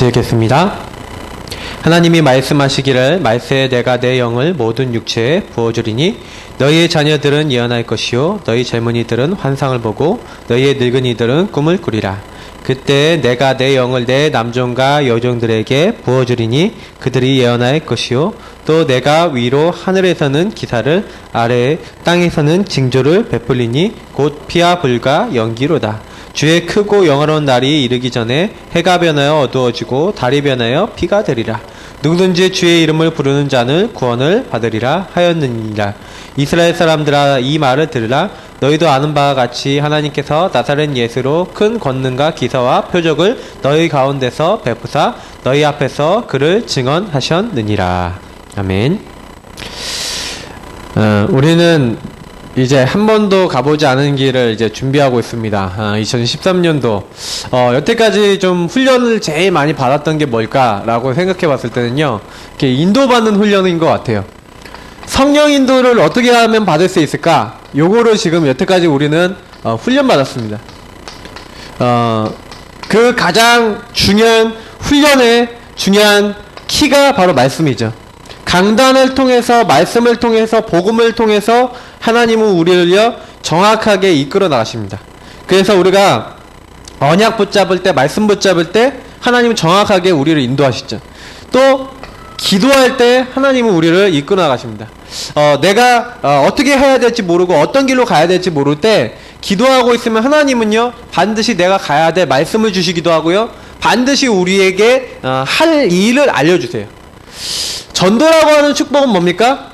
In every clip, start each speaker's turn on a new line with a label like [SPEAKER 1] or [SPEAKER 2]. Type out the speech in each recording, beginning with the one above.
[SPEAKER 1] 같이 읽겠습니다. 하나님이 말씀하시기를 말세에 내가 내 영을 모든 육체에 부어주리니 너희의 자녀들은 예언할 것이요 너희 젊은이들은 환상을 보고 너희의 늙은이들은 꿈을 꾸리라. 그때 내가 내 영을 내 남종과 여종들에게 부어주리니 그들이 예언할 것이요 또 내가 위로 하늘에서는 기사를 아래에 땅에서는 징조를 베풀리니 곧 피와 불과 연기로다. 주의 크고 영화로운 날이 이르기 전에 해가 변하여 어두워지고 달이 변하여 피가 되리라. 누구든지 주의 이름을 부르는 자는 구원을 받으리라 하였느니라. 이스라엘 사람들아 이 말을 들으라. 너희도 아는 바와 같이 하나님께서 나사렛 예수로 큰 권능과 기사와 표적을 너희 가운데서 베푸사 너희 앞에서 그를 증언하셨느니라. 아멘. 우리는 이제 한 번도 가보지 않은 길을 이제 준비하고 있습니다. 2013년도. 여태까지 좀 훈련을 제일 많이 받았던 게 뭘까라고 생각해 봤을 때는요, 이렇게 인도받는 훈련인 것 같아요. 성령 인도를 어떻게 하면 받을 수 있을까? 요거를 지금 여태까지 우리는 훈련 받았습니다. 그 가장 중요한 훈련의 중요한 키가 바로 말씀이죠. 강단을 통해서 말씀을 통해서 복음을 통해서 하나님은 우리를요 정확하게 이끌어 나가십니다. 그래서 우리가 언약 붙잡을 때 말씀 붙잡을 때 하나님은 정확하게 우리를 인도하시죠. 또 기도할 때 하나님은 우리를 이끌어 나가십니다. 내가 어떻게 해야 될지 모르고 어떤 길로 가야 될지 모를 때 기도하고 있으면 하나님은요 반드시 내가 가야 될 말씀을 주시기도 하고요 반드시 우리에게 할 일을 알려주세요. 전도라고 하는 축복은 뭡니까?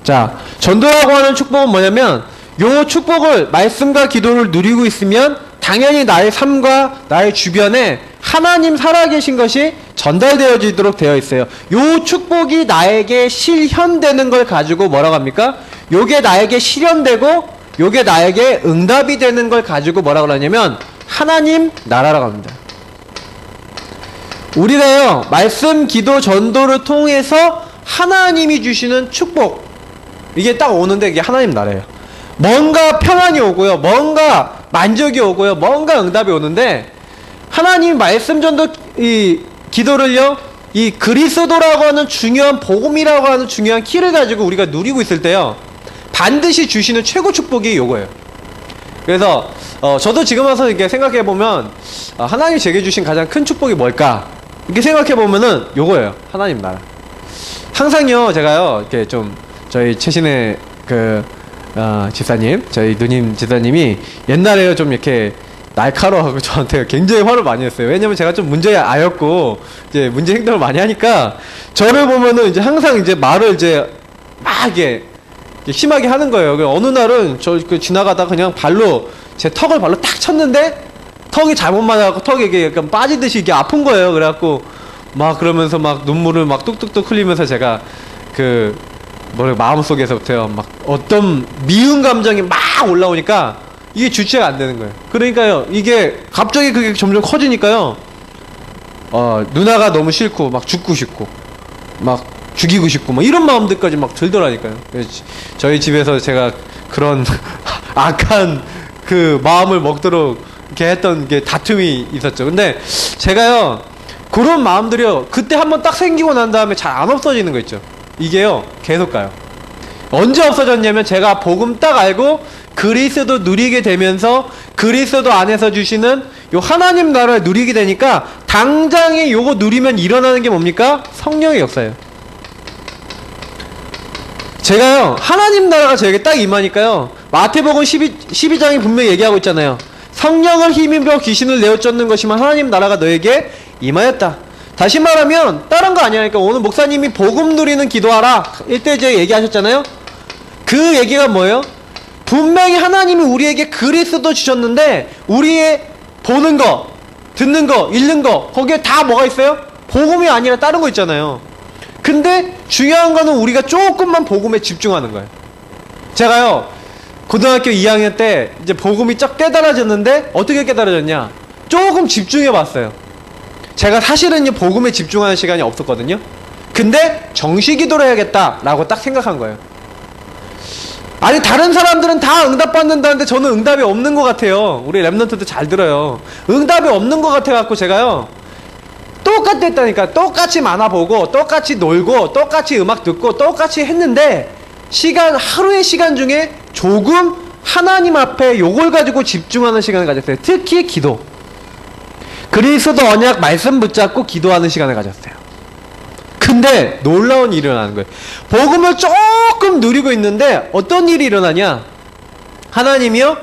[SPEAKER 1] 자, 전도라고 하는 축복은 뭐냐면 요 축복을 말씀과 기도를 누리고 있으면 당연히 나의 삶과 나의 주변에 하나님 살아계신 것이 전달되어지도록 되어 있어요. 요 축복이 나에게 실현되는 걸 가지고 뭐라고 합니까? 요게 나에게 실현되고 요게 나에게 응답이 되는 걸 가지고 뭐라고 하냐면 하나님 나라라고 합니다. 우리가요 말씀, 기도, 전도를 통해서 하나님이 주시는 축복 이게 딱 오는데 이게 하나님 나라예요. 뭔가 평안이 오고요 뭔가 만족이 오고요 뭔가 응답이 오는데 하나님 말씀, 전도, 이 기도를요 이 그리스도라고 하는 중요한 복음이라고 하는 중요한 키를 가지고 우리가 누리고 있을 때요 반드시 주시는 최고 축복이 요거예요. 그래서 저도 지금 와서 이렇게 생각해보면 하나님이 제게 주신 가장 큰 축복이 뭘까 이렇게 생각해보면은 요거예요. 하나님 나라. 항상요 제가요 이렇게 좀 저희 최신의 집사님 저희 누님 집사님이 옛날에요 좀 이렇게 날카로워하고 저한테 굉장히 화를 많이 했어요. 왜냐면 제가 좀 문제아였고 이제 문제 행동을 많이 하니까 저를 보면은 이제 항상 이제 말을 이제 막 이게 심하게 하는 거예요. 어느 날은 저 지나가다가 그냥 발로 제 턱을 발로 딱 쳤는데 턱이 잘못 맞아갖고 턱이 이게 약간 빠지듯이 이게 아픈 거예요. 그래갖고 막 그러면서 막 눈물을 막 뚝뚝뚝 흘리면서 제가 마음속에서부터요 막 어떤 미운 감정이 막 올라오니까 이게 주체가 안 되는 거예요. 그러니까요 이게 갑자기 그게 점점 커지니까요 누나가 너무 싫고 막 죽고 싶고 막 죽이고 싶고 막 이런 마음들까지 막 들더라니까요. 저희 집에서 제가 그런 악한 그 마음을 먹도록 이렇게 했던 게 다툼이 있었죠. 근데 제가요 그런 마음들이요 그때 한번 딱 생기고 난 다음에 잘 안 없어지는 거 있죠. 이게요 계속 가요. 언제 없어졌냐면 제가 복음 딱 알고 그리스도 누리게 되면서 그리스도 안에서 주시는 요 하나님 나라를 누리게 되니까 당장에 요거 누리면 일어나는 게 뭡니까? 성령의 역사예요. 제가요 하나님 나라가 저에게 딱 임하니까요 마태복음 12장이 분명히 얘기하고 있잖아요. 성령을 힘입어 귀신을 내어 쫓는 것이면 하나님 나라가 너에게 임하였다. 다시 말하면 다른 거 아니라니까. 오늘 목사님이 복음 누리는 기도하라 1대제 얘기하셨잖아요. 그 얘기가 뭐예요? 분명히 하나님이 우리에게 그리스도 주셨는데 우리의 보는 거, 듣는 거, 읽는 거 거기에 다 뭐가 있어요? 복음이 아니라 다른 거 있잖아요. 근데 중요한 거는 우리가 조금만 복음에 집중하는 거예요. 제가요 고등학교 2학년 때 이제 복음이 쫙 깨달아졌는데 어떻게 깨달아졌냐? 조금 집중해 봤어요. 제가 사실은요 복음에 집중하는 시간이 없었거든요. 근데 정시기도를 해야겠다라고 딱 생각한 거예요. 아니 다른 사람들은 다 응답받는다는데 저는 응답이 없는 것 같아요. 우리 랩런트도 잘 들어요. 응답이 없는 것 같아갖고 제가요 똑같았다니까. 똑같이 만화 보고 똑같이 놀고 똑같이 음악 듣고 똑같이 했는데 하루의 시간 중에 조금 하나님 앞에 요걸 가지고 집중하는 시간을 가졌어요. 특히 기도. 그리스도 언약 말씀 붙잡고 기도하는 시간을 가졌어요. 근데 놀라운 일이 일어나는 거예요. 복음을 조금 누리고 있는데 어떤 일이 일어나냐? 하나님이요,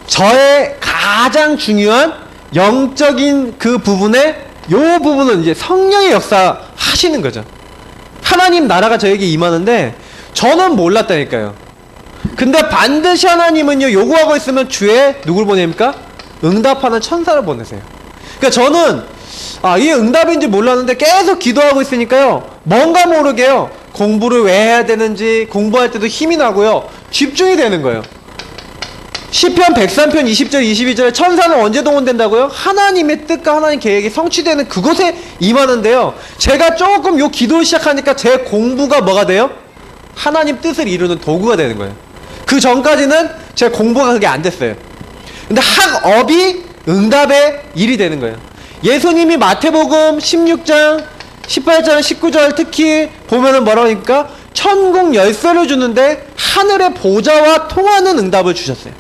[SPEAKER 1] 저의 가장 중요한 영적인 그 부분에 요 부분은 이제 성령의 역사 하시는 거죠. 하나님 나라가 저에게 임하는데 저는 몰랐다니까요. 근데 반드시 하나님은요, 요구하고 있으면 주에 누굴 보냅니까? 응답하는 천사를 보내세요. 그러니까 저는 이게 응답인지 몰랐는데 계속 기도하고 있으니까요, 뭔가 모르게요, 공부를 왜 해야 되는지 공부할 때도 힘이 나고요, 집중이 되는 거예요. 시편 103편 20절 22절에 천사는 언제 동원된다고요? 하나님의 뜻과 하나님 계획이 성취되는 그곳에 임하는데요, 제가 조금 요 기도를 시작하니까 제 공부가 뭐가 돼요? 하나님 뜻을 이루는 도구가 되는 거예요. 그 전까지는 제 공부가 그게 안 됐어요. 근데 학업이 응답의 일이 되는 거예요. 예수님이 마태복음 16장 18절 19절 특히 보면은 뭐라고 하니까 천국 열쇠를 주는데 하늘의 보좌와 통하는 응답을 주셨어요.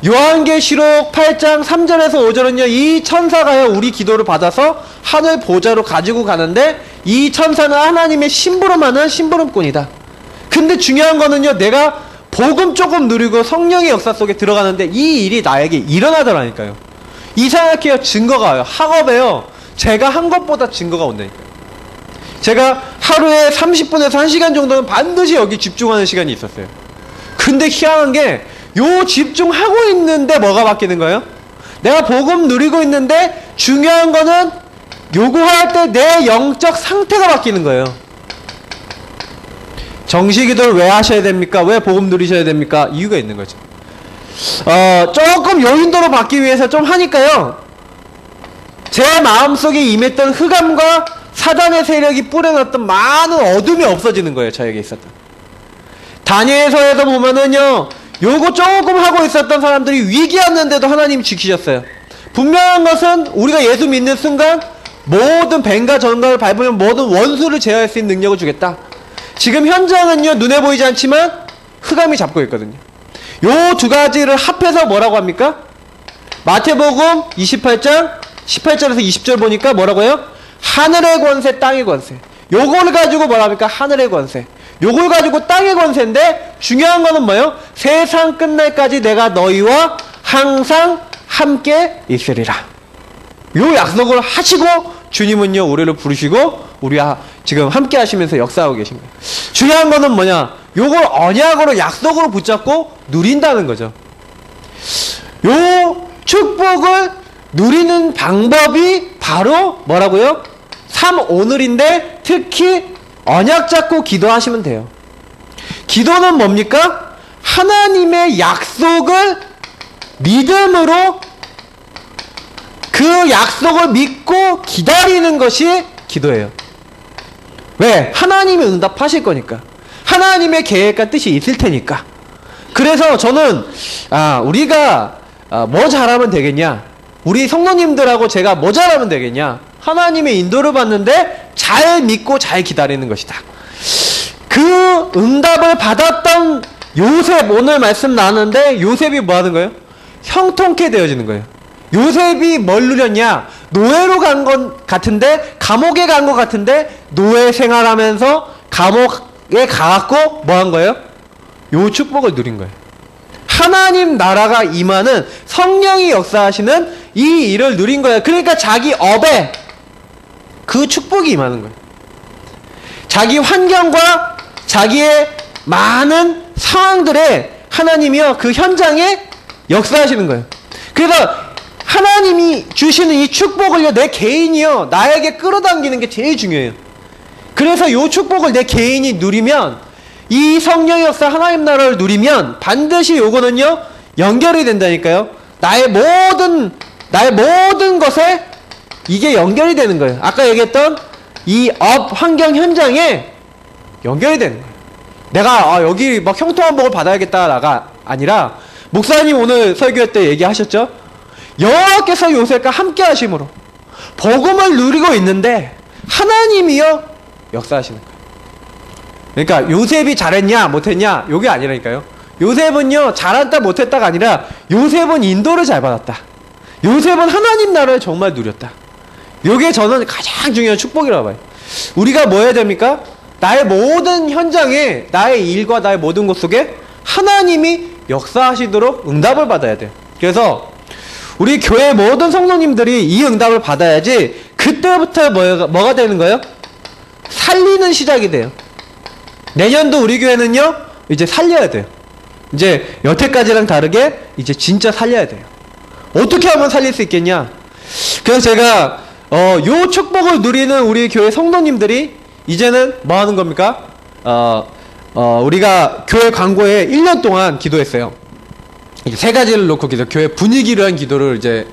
[SPEAKER 1] 요한계시록 8장 3절에서 5절은요, 이 천사가요, 우리 기도를 받아서 하늘 보좌로 가지고 가는데 이 천사는 하나님의 심부름하는 심부름꾼이다. 근데 중요한 거는요, 내가 복음 조금 누리고 성령의 역사 속에 들어가는데 이 일이 나에게 일어나더라니까요. 이상하게요, 증거가 와요. 학업에요, 제가 한 것보다 증거가 온다니까요. 제가 하루에 30분에서 1시간 정도는 반드시 여기 집중하는 시간이 있었어요. 근데 희한한 게 요 집중하고 있는데 뭐가 바뀌는 거예요? 내가 복음 누리고 있는데 중요한 거는 요구할 때 내 영적 상태가 바뀌는 거예요. 정시기도를 왜 하셔야 됩니까? 왜 복음 누리셔야 됩니까? 이유가 있는 거죠. 조금 여인도로 받기 위해서 좀 하니까요, 제 마음속에 임했던 흑암과 사단의 세력이 뿌려놨던 많은 어둠이 없어지는 거예요. 저에게 있었던. 다니엘서에서 보면은요, 요거 조금 하고 있었던 사람들이 위기였는데도 하나님이 지키셨어요. 분명한 것은 우리가 예수 믿는 순간 모든 뱀과 전갈을 밟으면 모든 원수를 제어할 수 있는 능력을 주겠다. 지금 현장은요, 눈에 보이지 않지만 흑암이 잡고 있거든요. 요 두 가지를 합해서 뭐라고 합니까? 마태복음 28장 18절에서 20절 보니까 뭐라고 해요? 하늘의 권세, 땅의 권세. 요걸 가지고 뭐라 합니까? 하늘의 권세. 요걸 가지고 땅의 권세인데 중요한 거는 뭐예요? 세상 끝날까지 내가 너희와 항상 함께 있으리라. 요 약속을 하시고 주님은요, 우리를 부르시고 우리와 지금 함께 하시면서 역사하고 계신 거예요. 중요한 거는 뭐냐? 요걸 언약으로 약속으로 붙잡고 누린다는 거죠. 요 축복을 누리는 방법이 바로 뭐라고요? 오늘인데 특히 언약 잡고 기도하시면 돼요. 기도는 뭡니까? 하나님의 약속을 믿음으로 그 약속을 믿고 기다리는 것이 기도예요. 왜? 하나님이 응답하실 거니까. 하나님의 계획과 뜻이 있을 테니까. 그래서 저는 우리가 뭐 잘하면 되겠냐? 우리 성도님들하고 제가 뭐 잘하면 되겠냐? 하나님의 인도를 받는데 잘 믿고 잘 기다리는 것이다. 그 응답을 받았던 요셉, 오늘 말씀 나누는데 요셉이 뭐 하는 거예요? 형통케 되어지는 거예요. 요셉이 뭘 누렸냐? 노예로 간 것 같은데, 감옥에 간 것 같은데, 노예 생활하면서 감옥에 가갖고 뭐 한 거예요? 요 축복을 누린 거예요. 하나님 나라가 임하는 성령이 역사하시는 이 일을 누린 거예요. 그러니까 자기 업에 그 축복이 임하는 거예요. 자기 환경과 자기의 많은 상황들에 하나님이요, 그 현장에 역사하시는 거예요. 그래서 하나님이 주시는 이 축복을요, 내 개인이요, 나에게 끌어당기는 게 제일 중요해요. 그래서 이 축복을 내 개인이 누리면, 이 성령의 역사 하나님 나라를 누리면 반드시 요거는요, 연결이 된다니까요. 나의 모든 것에 이게 연결이 되는 거예요. 아까 얘기했던 이 업 환경 현장에 연결이 되는 거예요. 내가 여기 막 형통한 복을 받아야겠다가 아니라, 목사님 오늘 설교 때 얘기하셨죠? 여호와께서 요셉과 함께 하심으로 복음을 누리고 있는데 하나님이요 역사하시는 거예요. 그러니까 요셉이 잘했냐 못했냐 요게 아니라니까요. 요셉은요 잘했다 못했다가 아니라 요셉은 인도를 잘 받았다. 요셉은 하나님 나라를 정말 누렸다. 요게 저는 가장 중요한 축복이라고 봐요. 우리가 뭐 해야 됩니까? 나의 모든 현장에 나의 일과 나의 모든 곳 속에 하나님이 역사하시도록 응답을 받아야 돼요. 그래서 우리 교회 모든 성도님들이 이 응답을 받아야지 그때부터 뭐가 되는 거예요? 살리는 시작이 돼요. 내년도 우리 교회는요 이제 살려야 돼요. 이제 여태까지랑 다르게 이제 진짜 살려야 돼요. 어떻게 하면 살릴 수 있겠냐? 그래서 제가 요 축복을 누리는 우리 교회 성도님들이 이제는 뭐 하는 겁니까? 우리가 교회 광고에 1년 동안 기도했어요. 이제 세 가지를 놓고 교회 분위기를 한 기도를 이제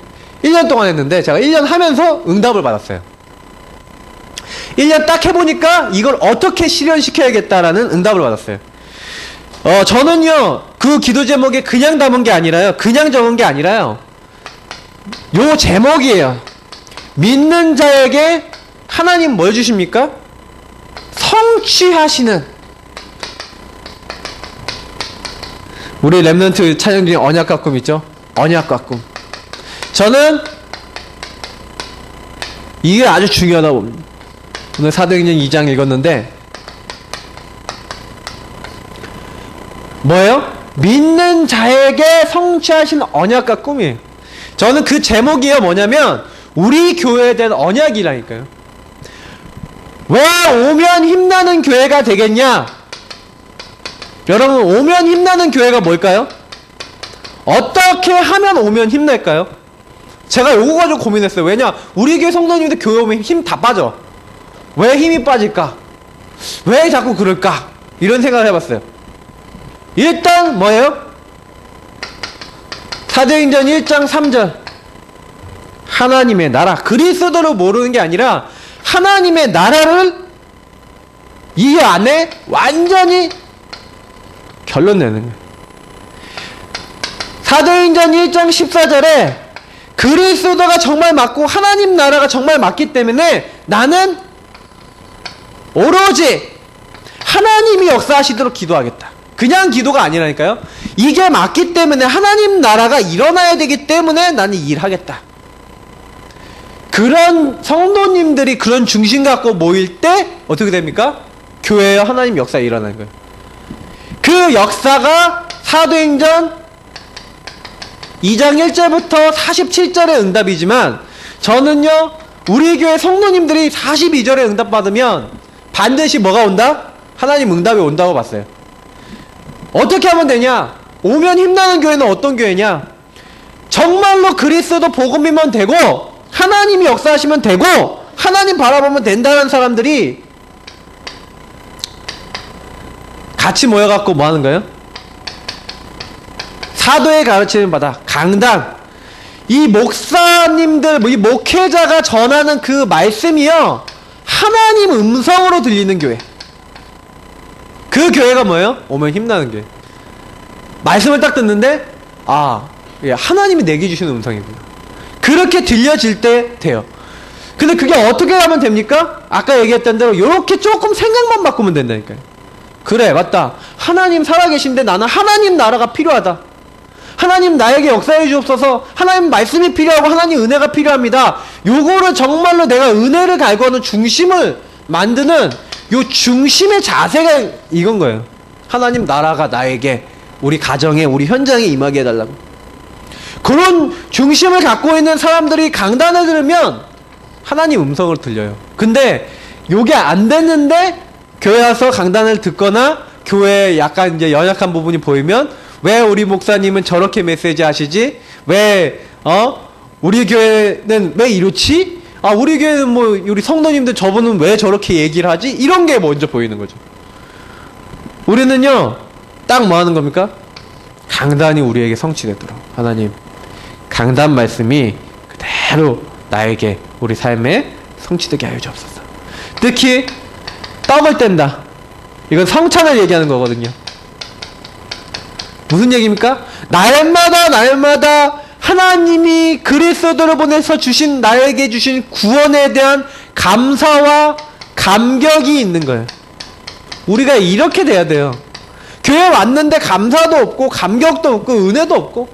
[SPEAKER 1] 1년 동안 했는데 제가 1년 하면서 응답을 받았어요. 1년 딱 해보니까 이걸 어떻게 실현시켜야겠다라는 응답을 받았어요. 저는요 그 기도 제목에 그냥 담은 게 아니라요, 그냥 적은 게 아니라요, 요 제목이에요. 믿는 자에게 하나님 뭘 주십니까? 성취하시는. 우리 랩런트 찬양 중에 언약과 꿈 있죠? 언약과 꿈. 저는 이게 아주 중요하다고 봅니다. 오늘 사도행전 2장 읽었는데 뭐예요? 믿는 자에게 성취하신 언약과 꿈이에요. 저는 그 제목이요 뭐냐면 우리 교회에 대한 언약이라니까요. 왜 오면 힘나는 교회가 되겠냐? 여러분, 오면 힘나는 교회가 뭘까요? 어떻게 하면 오면 힘날까요? 제가 요거 가지고 고민했어요. 왜냐? 우리 교회 성도님들 교회 오면 힘 다 빠져. 왜 힘이 빠질까? 왜 자꾸 그럴까? 이런 생각을 해봤어요. 일단 뭐예요? 사도행전 1장 3절 하나님의 나라, 그리스도를 모르는 게 아니라 하나님의 나라를 이 안에 완전히 결론 내는 거예요. 사도행전 1장 14절에 그리스도가 정말 맞고 하나님 나라가 정말 맞기 때문에 나는 오로지 하나님이 역사하시도록 기도하겠다. 그냥 기도가 아니라니까요. 이게 맞기 때문에 하나님 나라가 일어나야 되기 때문에 나는 일하겠다. 그런 성도님들이 그런 중심 갖고 모일 때 어떻게 됩니까? 교회에 하나님 역사가 일어나는 거예요. 그 역사가 사도행전 2장 1절부터 47절의 응답이지만 저는요 우리 교회 성도님들이 42절에 응답받으면 반드시 뭐가 온다? 하나님 응답이 온다고 봤어요. 어떻게 하면 되냐? 오면 힘나는 교회는 어떤 교회냐? 정말로 그리스도 복음이면 되고 하나님이 역사하시면 되고 하나님 바라보면 된다는 사람들이 같이 모여갖고 뭐 하는 거예요? 사도의 가르침을 받아 강단, 이 목사님들, 이 목회자가 전하는 그 말씀이요 하나님 음성으로 들리는 교회. 그 교회가 뭐예요? 오면 힘나는 교회. 말씀을 딱 듣는데 예, 하나님이 내게 주시는 음성이구나. 그렇게 들려질 때 돼요. 근데 그게 어떻게 하면 됩니까? 아까 얘기했던 대로 이렇게 조금 생각만 바꾸면 된다니까요. 그래 맞다, 하나님 살아계신데 나는 하나님 나라가 필요하다. 하나님 나에게 역사해 주옵소서. 하나님 말씀이 필요하고 하나님 은혜가 필요합니다. 요거를 정말로 내가 은혜를 갈구하는 중심을 만드는 요 중심의 자세가 이건 거예요. 하나님 나라가 나에게, 우리 가정에, 우리 현장에 임하게 해달라고. 그런 중심을 갖고 있는 사람들이 강단을 들으면 하나님 음성을 들려요. 근데 요게 안 됐는데 교회 와서 강단을 듣거나 교회에 약간 이제 연약한 부분이 보이면 왜 우리 목사님은 저렇게 메시지 하시지? 왜 우리 교회는 왜 이렇지? 우리 교회는 뭐 우리 성도님들 저분은 왜 저렇게 얘기를 하지? 이런 게 먼저 보이는 거죠. 우리는요 딱 뭐 하는 겁니까? 강단이 우리에게 성취되도록 하나님 강단 말씀이 그대로 나에게 우리 삶에 성취되게 하여 주옵소서. 특히 떡을 뗀다, 이건 성찬을 얘기하는 거거든요. 무슨 얘기입니까? 날마다 하나님이 그리스도를 보내서 주신 나에게 주신 구원에 대한 감사와 감격이 있는 거예요. 우리가 이렇게 돼야 돼요. 교회 왔는데 감사도 없고 감격도 없고 은혜도 없고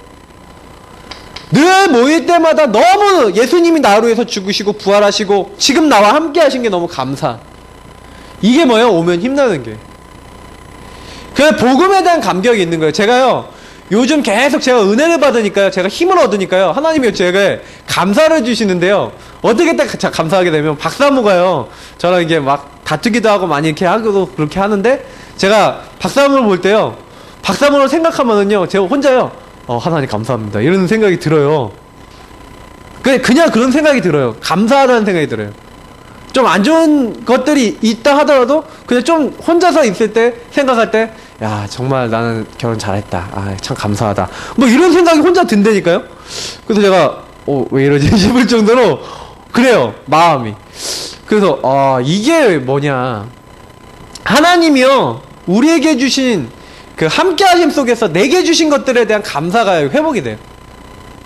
[SPEAKER 1] 늘 모일 때마다 너무 예수님이 나로 위해서 죽으시고 부활하시고 지금 나와 함께 하신 게 너무 감사. 이게 뭐예요? 오면 힘나는 게. 그 복음에 대한 감격이 있는 거예요. 제가요 요즘 계속 제가 은혜를 받으니까요, 제가 힘을 얻으니까요, 하나님이 제게 감사를 주시는데요. 어떻게 딱 감사하게 되면 박사모가요 저랑 이게 막 다투기도 하고 많이 이렇게 하고 그렇게 하는데, 제가 박사모를 볼 때요, 박사모를 생각하면은요 제가 혼자요 하나님 감사합니다 이런 생각이 들어요. 그냥 그런 생각이 들어요. 감사하다는 생각이 들어요. 좀 안 좋은 것들이 있다 하더라도 그냥 좀 혼자서 있을 때 생각할 때, 야 정말 나는 결혼 잘했다, 아 참 감사하다, 뭐 이런 생각이 혼자 든다니까요. 그래서 제가 왜 이러지 싶을 정도로 그래요, 마음이. 그래서 이게 뭐냐, 하나님이요 우리에게 주신 그 함께하심 속에서 내게 주신 것들에 대한 감사가 회복이 돼요.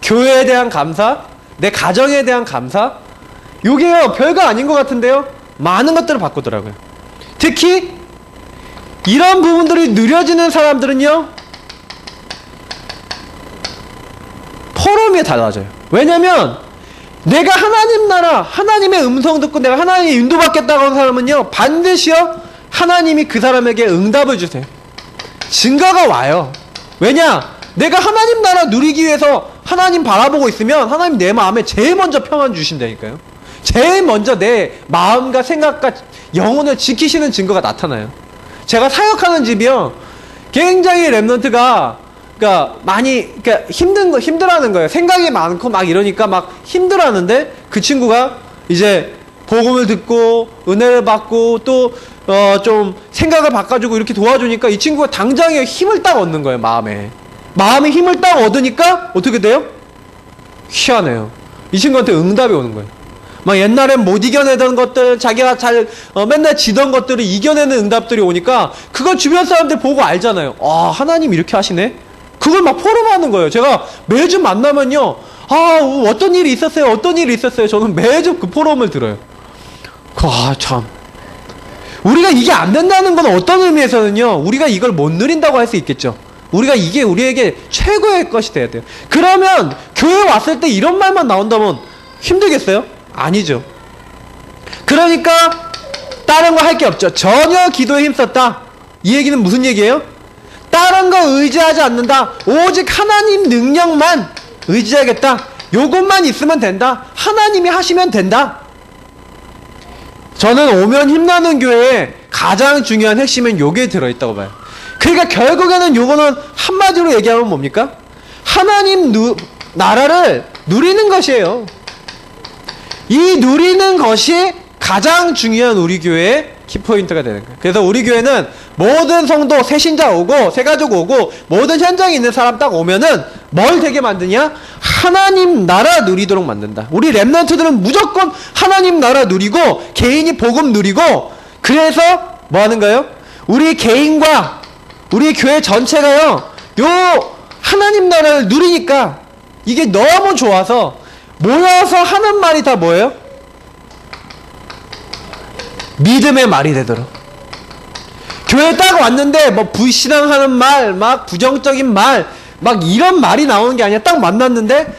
[SPEAKER 1] 교회에 대한 감사, 내 가정에 대한 감사, 요게요 별거 아닌 것 같은데요 많은 것들을 바꾸더라고요. 특히 이런 부분들이 느려지는 사람들은요 포럼이 달라져요. 왜냐면 내가 하나님 나라, 하나님의 음성 듣고 내가 하나님의 인도받겠다고 하는 사람은요 반드시요 하나님이 그 사람에게 응답을 주세요. 증거가 와요. 왜냐? 내가 하나님 나라 누리기 위해서 하나님 바라보고 있으면 하나님 내 마음에 제일 먼저 평안 주신다니까요. 제일 먼저 내 마음과 생각과 영혼을 지키시는 증거가 나타나요. 제가 사역하는 집이요 굉장히 랩런트가 많이 힘들어하는 거예요. 생각이 많고 막 이러니까 막 힘들어하는데, 그 친구가 이제 복음을 듣고 은혜를 받고 또 좀 생각을 바꿔주고 이렇게 도와주니까 이 친구가 당장에 힘을 딱 얻는 거예요. 마음에 힘을 딱 얻으니까 어떻게 돼요? 희한해요. 이 친구한테 응답이 오는 거예요. 막 옛날엔 못 이겨내던 것들, 자기가 맨날 지던 것들을 이겨내는 응답들이 오니까 그걸 주변 사람들 보고 알잖아요. 아 하나님 이렇게 하시네. 그걸 막 포럼하는 거예요. 제가 매주 만나면요, 어떤 일이 있었어요, 저는 매주 그 포럼을 들어요. 참 우리가 이게 안 된다는 건 어떤 의미에서는요 우리가 이걸 못 누린다고 할 수 있겠죠. 우리가 이게 우리에게 최고의 것이 돼야 돼요. 그러면 교회 왔을 때 이런 말만 나온다면 힘들겠어요? 아니죠. 그러니까 다른 거 할 게 없죠. 전혀 기도에 힘썼다. 이 얘기는 무슨 얘기예요? 다른 거 의지하지 않는다. 오직 하나님 능력만 의지하겠다. 요것만 있으면 된다. 하나님이 하시면 된다. 저는 오면 힘나는 교회에 가장 중요한 핵심은 요게 들어있다고 봐요. 그러니까 결국에는 요거는 한마디로 얘기하면 뭡니까? 하나님 나라를 누리는 것이에요. 이 누리는 것이 가장 중요한 우리 교회의 키포인트가 되는 거예요. 그래서 우리 교회는 모든 성도, 새신자 오고 새가족 오고 모든 현장에 있는 사람 딱 오면은 뭘 되게 만드냐? 하나님 나라 누리도록 만든다. 우리 랩런트들은 무조건 하나님 나라 누리고 개인이 복음 누리고, 그래서 뭐 하는 거예요? 우리 개인과 우리 교회 전체가요 요 하나님 나라를 누리니까 이게 너무 좋아서 모여서 하는 말이 다 뭐예요? 믿음의 말이 되도록. 교회 딱 왔는데 뭐 불신앙하는 말, 막 부정적인 말, 막 이런 말이 나오는 게 아니라 딱 만났는데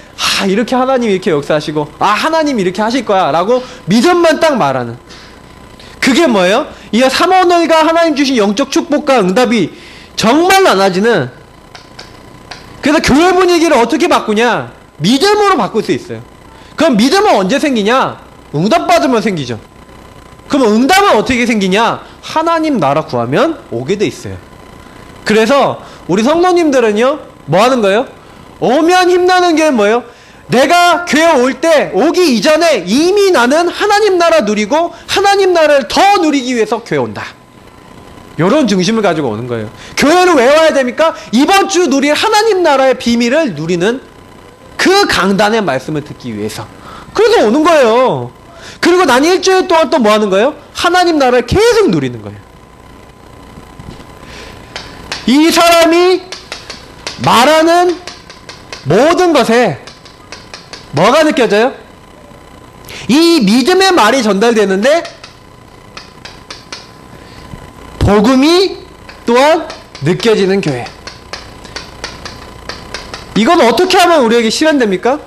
[SPEAKER 1] 이렇게 하나님이 이렇게 역사하시고 하나님이 이렇게 하실 거야 라고 믿음만 딱 말하는, 그게 뭐예요? 이 삼원을과 하나님 주신 영적 축복과 응답이 정말 많아지는. 그래서 교회 분위기를 어떻게 바꾸냐? 믿음으로 바꿀 수 있어요. 그럼 믿음은 언제 생기냐? 응답 받으면 생기죠. 그럼 응답은 어떻게 생기냐? 하나님 나라 구하면 오게 돼 있어요. 그래서 우리 성도님들은요 뭐 하는 거예요? 오면 힘나는 게 뭐예요? 내가 교회 올 때 오기 이전에 이미 나는 하나님 나라 누리고 하나님 나라를 더 누리기 위해서 교회 온다. 이런 중심을 가지고 오는 거예요. 교회를 왜 와야 됩니까? 이번 주 누릴 하나님 나라의 비밀을 누리는 그 강단의 말씀을 듣기 위해서. 그래서 오는 거예요. 그리고 난 일주일 동안 또 뭐 하는 거예요? 하나님 나라를 계속 누리는 거예요. 이 사람이 말하는 모든 것에 뭐가 느껴져요? 이 믿음의 말이 전달되는데 복음이 또한 느껴지는 교회. 이건 어떻게 하면 우리에게 실현됩니까?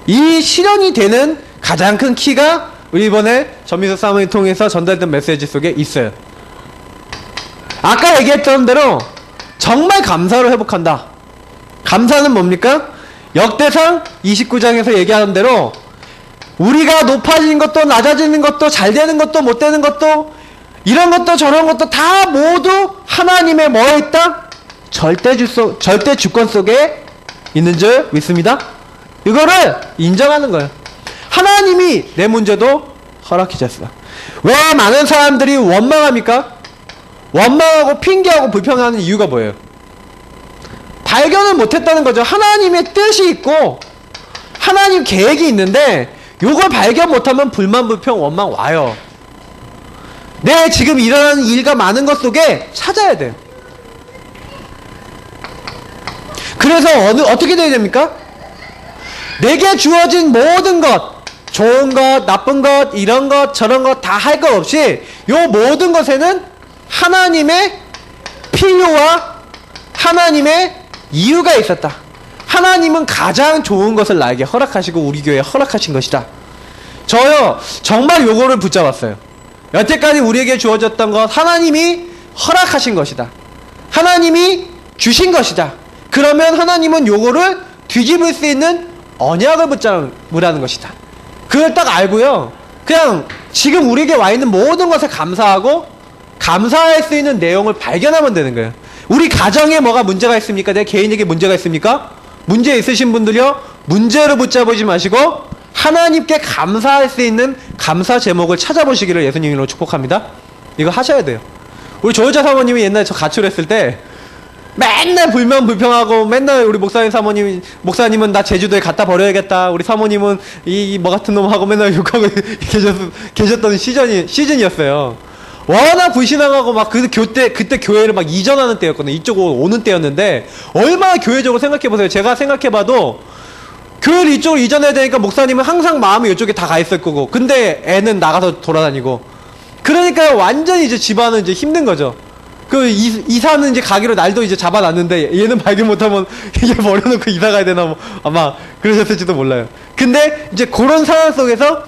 [SPEAKER 1] 이 실현이 되는 가장 큰 키가 우리 이번에 전민석 사모님 통해서 전달된 메시지 속에 있어요. 아까 얘기했던 대로 정말 감사로 회복한다. 감사는 뭡니까? 역대상 29장에서 얘기하는 대로 우리가 높아지는 것도 낮아지는 것도 잘 되는 것도 못 되는 것도 이런 것도 저런 것도 다 모두 하나님의 뭐에 있다? 절대 주권 속에 있는 줄 믿습니다. 이거를 인정하는 거예요. 하나님이 내 문제도 허락해 주셨어. 왜 많은 사람들이 원망합니까? 원망하고 핑계하고 불평하는 이유가 뭐예요? 발견을 못했다는 거죠. 하나님의 뜻이 있고 하나님 계획이 있는데 요걸 발견 못하면 불만, 불평, 원망 와요. 내 지금 일어나는 일과 많은 것 속에 찾아야 돼요. 그래서 어떻게 돼야 됩니까? 내게 주어진 모든 것, 좋은 것, 나쁜 것, 이런 것, 저런 것 다 할 것 없이 요 모든 것에는 하나님의 필요와 하나님의 이유가 있었다. 하나님은 가장 좋은 것을 나에게 허락하시고 우리 교회에 허락하신 것이다. 저요 정말 요거를 붙잡았어요. 여태까지 우리에게 주어졌던 것 하나님이 허락하신 것이다. 하나님이 주신 것이다. 그러면 하나님은 요거를 뒤집을 수 있는 언약을 붙잡으라는 것이다. 그걸 딱 알고요, 그냥 지금 우리에게 와 있는 모든 것에 감사하고 감사할 수 있는 내용을 발견하면 되는 거예요. 우리 가정에 뭐가 문제가 있습니까? 내 개인에게 문제가 있습니까? 문제 있으신 분들요, 문제를 붙잡지 마시고 하나님께 감사할 수 있는 감사 제목을 찾아보시기를 예수님 이름으로 축복합니다. 이거 하셔야 돼요. 우리 조여자 사모님이 옛날에 저 가출했을 때 맨날 불평하고 맨날 우리 목사님은 나 제주도에 갖다 버려야겠다. 우리 사모님은 이 뭐 같은 놈 하고 맨날 욕하고 계셨던 시즌이었어요. 워낙 불신앙하고 막 그때 교회를 막 이전하는 때였거든요. 이쪽으로 오는 때였는데 얼마나 교회적으로 생각해보세요. 제가 생각해봐도 교회를 이쪽으로 이전해야 되니까 목사님은 항상 마음이 이쪽에 다 가 있을 거고, 근데 애는 나가서 돌아다니고, 그러니까 완전히 이제 집안은 이제 힘든 거죠. 이사는 이제 가기로 날도 이제 잡아놨는데 얘는 발견 못하면 이게 버려놓고 이사 가야 되나 뭐 아마 그러셨을지도 몰라요. 근데 이제 그런 상황 속에서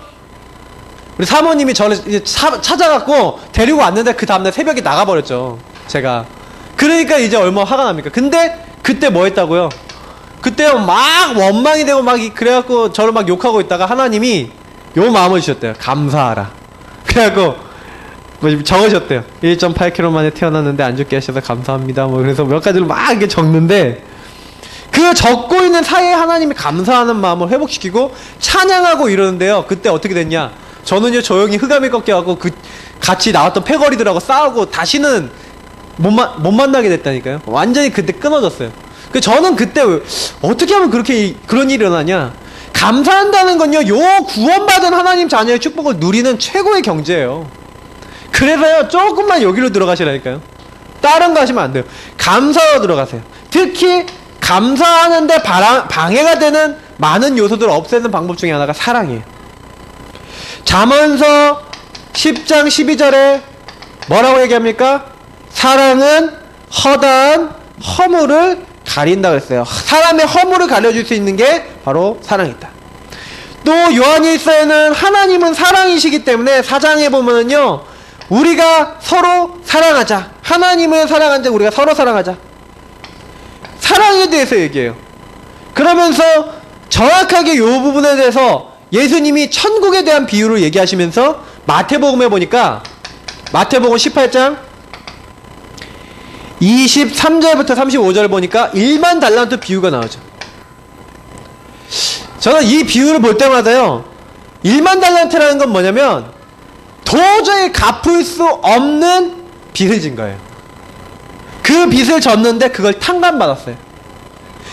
[SPEAKER 1] 우리 사모님이 저를 이제 찾아갖고 데리고 왔는데 그 다음날 새벽에 나가버렸죠, 제가. 그러니까 이제 얼마나 화가 납니까? 근데 그때 뭐 했다고요? 그때 막 원망이 되고 막 그래갖고 저를 막 욕하고 있다가 하나님이 요 마음을 주셨대요. 감사하라. 그래갖고 뭐 적으셨대요. 1.8km 만에 태어났는데 안 죽게 하셔서 감사합니다. 뭐 그래서 몇 가지를 막 이렇게 적는데, 그 적고 있는 사이에 하나님이 감사하는 마음을 회복시키고 찬양하고 이러는데요. 그때 어떻게 됐냐? 저는요 조용히 흑암에 꺾여갖고 같이 나왔던 패거리들하고 싸우고 다시는 못 만나게 됐다니까요. 완전히 그때 끊어졌어요. 저는 그때 어떻게 하면 그런 일이 일어나냐? 감사한다는 건요, 요 구원받은 하나님 자녀의 축복을 누리는 최고의 경제예요. 그래서요, 조금만 여기로 들어가시라니까요. 다른 거 하시면 안 돼요. 감사로 들어가세요. 특히 감사하는데 방해가 되는 많은 요소들을 없애는 방법 중에 하나가 사랑이에요. 잠언서 10장 12절에 뭐라고 얘기합니까? 사랑은 허다한 허물을 가린다 그랬어요. 사람의 허물을 가려줄 수 있는 게 바로 사랑이다. 또 요한일서에는 하나님은 사랑이시기 때문에 4장에 보면은요, 우리가 서로 사랑하자. 하나님을 사랑한 자 우리가 서로 사랑하자. 사랑에 대해서 얘기해요. 그러면서 정확하게 이 부분에 대해서 예수님이 천국에 대한 비유를 얘기하시면서 마태복음에 보니까 마태복음 18장 23절부터 35절을 보니까 1만 달란트 비유가 나오죠. 저는 이 비유를 볼 때마다요, 1만 달란트라는 건 뭐냐면 도저히 갚을 수 없는 빚을 진 거예요. 그 빚을 졌는데 그걸 탕감받았어요.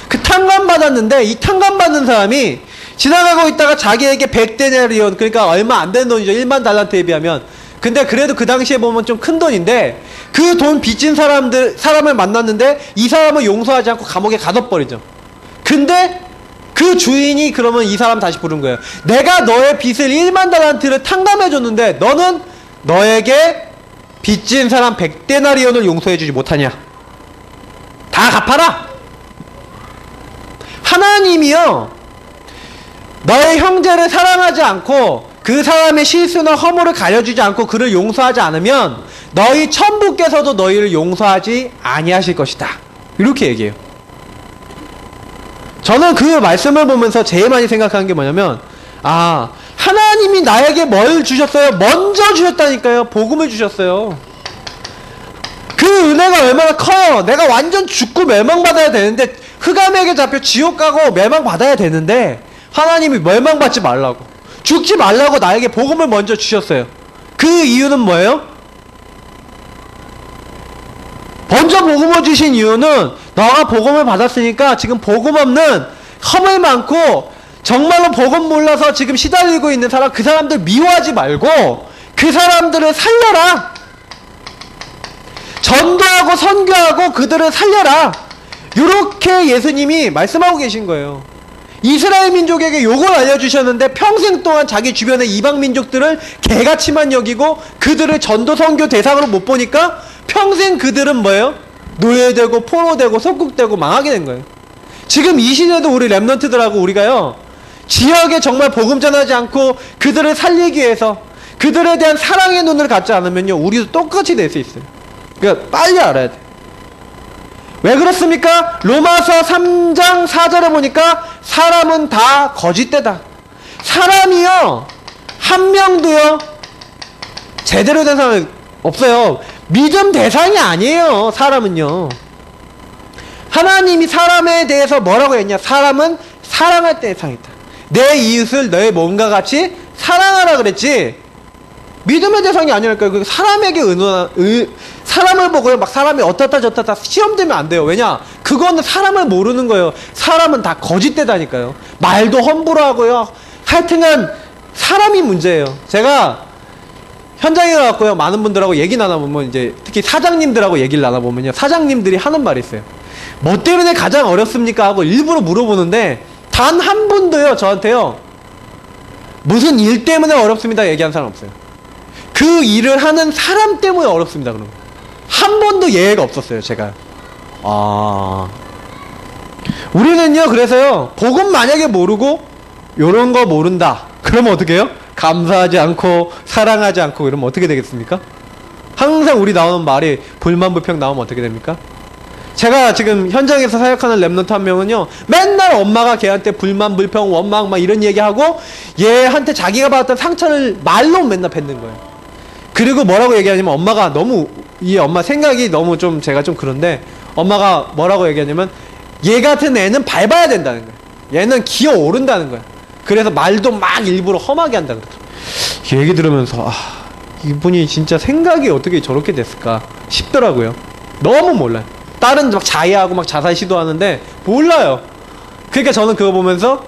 [SPEAKER 1] 그 탕감받았는데 이 탕감받는 사람이 지나가고 있다가 자기에게 100데나리온, 그러니까 얼마 안 되는 돈이죠. 1만 달란트에 비하면. 근데 그래도 그 당시에 보면 좀 큰 돈인데 그 돈 빚진 사람을 만났는데 이 사람을 용서하지 않고 감옥에 가둬버리죠. 근데 그 주인이 그러면 이 사람 다시 부른 거예요. 내가 너의 빚을 1만 달란트를 탕감해 줬는데 너는 너에게 빚진 사람 100데나리온을 용서해 주지 못하냐? 다 갚아라. 하나님이요, 너의 형제를 사랑하지 않고 그 사람의 실수나 허물을 가려주지 않고 그를 용서하지 않으면 너희 천부께서도 너희를 용서하지 아니하실 것이다. 이렇게 얘기해요. 저는 그 말씀을 보면서 제일 많이 생각하는 게 뭐냐면, 아, 하나님이 나에게 뭘 주셨어요? 먼저 주셨다니까요. 복음을 주셨어요. 그 은혜가 얼마나 커요. 내가 완전 죽고 멸망받아야 되는데, 흑암에게 잡혀 지옥 가고 멸망받아야 되는데 하나님이 멸망받지 말라고, 죽지 말라고 나에게 복음을 먼저 주셨어요. 그 이유는 뭐예요? 먼저 복음을 주신 이유는 너가 복음을 받았으니까 지금 복음 없는 허물 많고 정말로 복음 몰라서 지금 시달리고 있는 사람, 그 사람들 미워하지 말고 그 사람들을 살려라. 전도하고 선교하고 그들을 살려라. 이렇게 예수님이 말씀하고 계신 거예요. 이스라엘 민족에게 요걸 알려주셨는데 평생 동안 자기 주변의 이방 민족들을 개같이만 여기고 그들을 전도 선교 대상으로 못 보니까 평생 그들은 뭐예요? 노예되고 포로되고 속국되고 망하게 된 거예요. 지금 이 시대도 우리 랩런트들하고 우리가요, 지역에 정말 복음 전하지 않고 그들을 살리기 위해서 그들에 대한 사랑의 눈을 갖지 않으면요, 우리도 똑같이 될 수 있어요. 그러니까 빨리 알아야 돼. 왜 그렇습니까? 로마서 3장 4절에 보니까 사람은 다 거짓되다. 사람이요, 한 명도요 제대로 된 사람이 없어요. 믿음 대상이 아니에요. 사람은요, 하나님이 사람에 대해서 뭐라고 했냐? 사람은 사랑할 대상이다. 내 이웃을 너의 몸과 같이 사랑하라 그랬지, 믿음의 대상이 아니랄까요. 그 사람에게 사람을 보고요, 막 사람이 어떻다 저떻다 시험되면 안 돼요. 왜냐? 그거는 사람을 모르는 거예요. 사람은 다 거짓되다니까요. 말도 함부로 하고요. 하여튼간 사람이 문제예요. 제가 현장에 가갖고요, 많은 분들하고 얘기 나눠보면, 이제 특히 사장님들하고 얘기를 나눠보면요, 사장님들이 하는 말이 있어요. 뭐 때문에 가장 어렵습니까? 하고 일부러 물어보는데 단 한 분도요, 저한테요, 무슨 일 때문에 어렵습니다 얘기한 사람 없어요. 그 일을 하는 사람 때문에 어렵습니다. 그럼 한 번도 예외가 없었어요. 제가 우리는요, 그래서요, 복음 만약에 모르고 요런 거 모른다 그러면 어떻게 해요? 감사하지 않고 사랑하지 않고 이러면 어떻게 되겠습니까? 항상 우리 나오는 말이 불만불평 나오면 어떻게 됩니까? 제가 지금 현장에서 사역하는 랩런트 한 명은요, 맨날 엄마가 걔한테 불만불평 원망 막 이런 얘기하고 얘한테 자기가 받았던 상처를 말로 맨날 뱉는 거예요. 그리고 뭐라고 얘기하냐면, 엄마가 너무, 이 엄마 생각이 너무 좀 제가 좀 그런데, 엄마가 뭐라고 얘기하냐면 얘 같은 애는 밟아야 된다는 거예요. 얘는 기어오른다는 거예요. 그래서 말도 막 일부러 험하게 한다 그러더라고요. 얘기 들으면서 이분이 진짜 생각이 어떻게 저렇게 됐을까 싶더라고요. 너무 몰라요. 딸은 막 자해하고 막 자살 시도하는데 몰라요. 그러니까 저는 그거 보면서